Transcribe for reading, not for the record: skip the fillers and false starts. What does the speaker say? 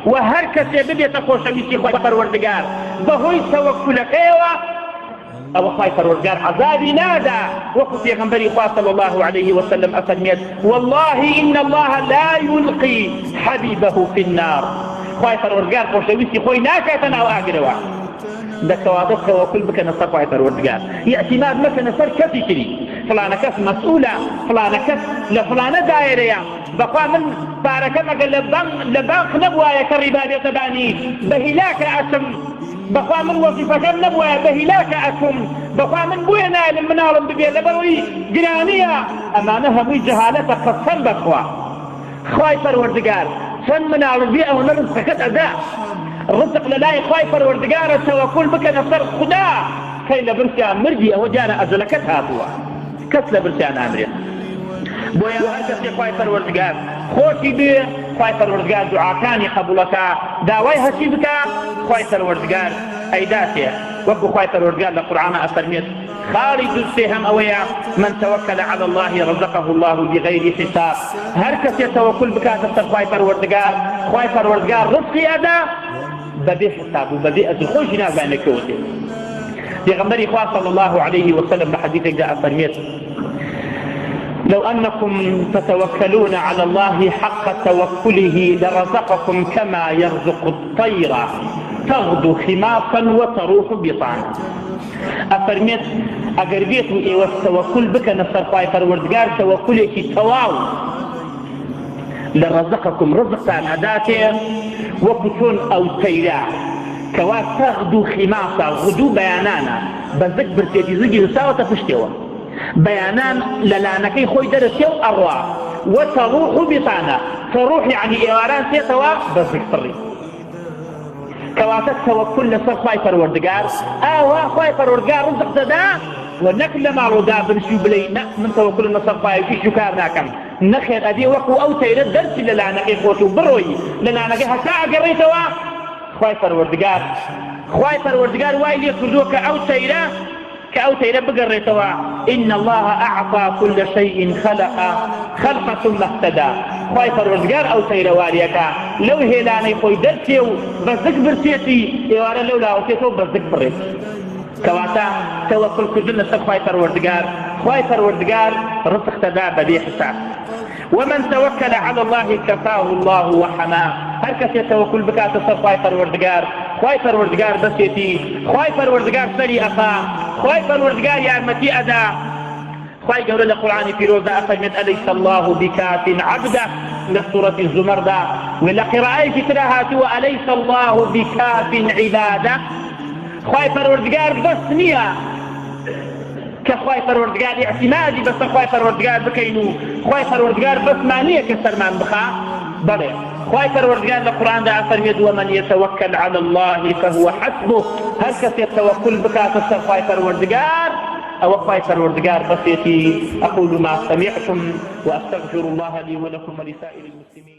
وهر كسي ببيت خوشويستي خوي پروردگار بهوي توكلكيوا او خوي پروردگار عذابي نادا وقف پیغمبري خواه صلى الله عليه وسلم افرميت والله ان الله لا يلقي حبيبه في النار خوي پروردگار خوشويستي خوي ناكاتنا او اقروا دكواتك توكل بك نصر خوي پروردگار اعتماد مك نصر كسي كري فلانه كس مسؤوله فلانه كس لفلانه دايره بقى من بارك مقال لبنك نبوايا كالربا بيتباني بهلاك أسم بقى من وظيفة نبوايا بهلاك أسم بقى من بوينا لمنالم ببيا لبروي جرانية أمانها مي جهالتك قصن بقوا خواي پروردگار فن منالم بيا ونرزقك أداء الرزق للاي خواي پروردگار التوكل بك نصر خدا كي لبرسيان مرجي وجانا أزلكت هاتوا كس لبرسيان أمريا بۆیە هەر کەسێ خوای پەروەردگار خۆشی بێ خوای پەروەردگار دوعاکانی قبوڵەکە داوای هەچی بکە خوای پەروەردگار ئەیداتێ وەکو خوای پەروەردگار لە قورئانە ئەفەرمێت خاڵی دووسێ هەم ئەوەیە من توكل على الله رزقه الله بغير حساب هەر کەسێ تەوەکل بکاتە سەر خوای پەروەردگار ڕزقی ئەدا بەبێ حساب و بەبێ ئەجر خۆشی نازانێکەوتێ پێغەمبەری خوا صلى الله عليه وسلم لە حەدیثێکدا ئەفەرمێت لو أنكم تتوكلون على الله حق توكله لرزقكم كما يرزق الطير تغدو خماصا وتروح بطانا أفرميت أقربيت والتوكل بك نصر خوي پروردگار توكلك تواو لرزقكم رزقا أداته وكتون أو تيرا كوا تغدو خماصا غدو بيانانا بزك برتيتي زجي ساوة فشتوا بيانان للانكي خوي درسيو أروا وتروح بطانا تروح يعني إيواران سيتوا بزك فري كواتك توكل لسر خواي پروردگار خواي پروردگار رزق دادا ونكل لما ردا برسيو بلينا من توكل لسر خواي في شكار ناكم نخير أدي وقو أو تيرد درسي للانكي خوتو بروي للانكي حتى أقريتوا خواي پروردگار وايلي كردوك أو تيرا كأوتينا بقريتوا إن الله أعطى كل شيء خلق ثم اهتدى خواي پروردگار أوتينا واليكا لو هلاني خوي درسيو بزك برسيتي إيوانا لولا أوتيتو بزك بريت كواتا توكل كردنا سر خواي پروردگار رزق تدا بدي حساب ومن توكل على الله كفاه الله وحماه هر کس توكل بكات سر خواي پروردگار بسيتي خواي پروردگار سري أخا خواي پروردگار يارمتي أدا خواي قول القرآن في روزة أفرمت أليس الله بكاف عبده لسورة الزمر دا ولا قراءة فترهات أليس الله بكاف عباده خواي پروردگار بس نيا كخواي پروردگار اعتمادي بس خواي پروردگار بكينو خواي پروردگار بس مانية كسرمان بخا بلي خواي پروردگار القرآن دا فرميد ومن يتوكل على الله فهو حسبه هل كس يتوكل بك تسر خواي پروردگار او خواي پروردگار بسيتي اقول ما سمعتم واستغفر الله لي ولكم ولسائر المسلمين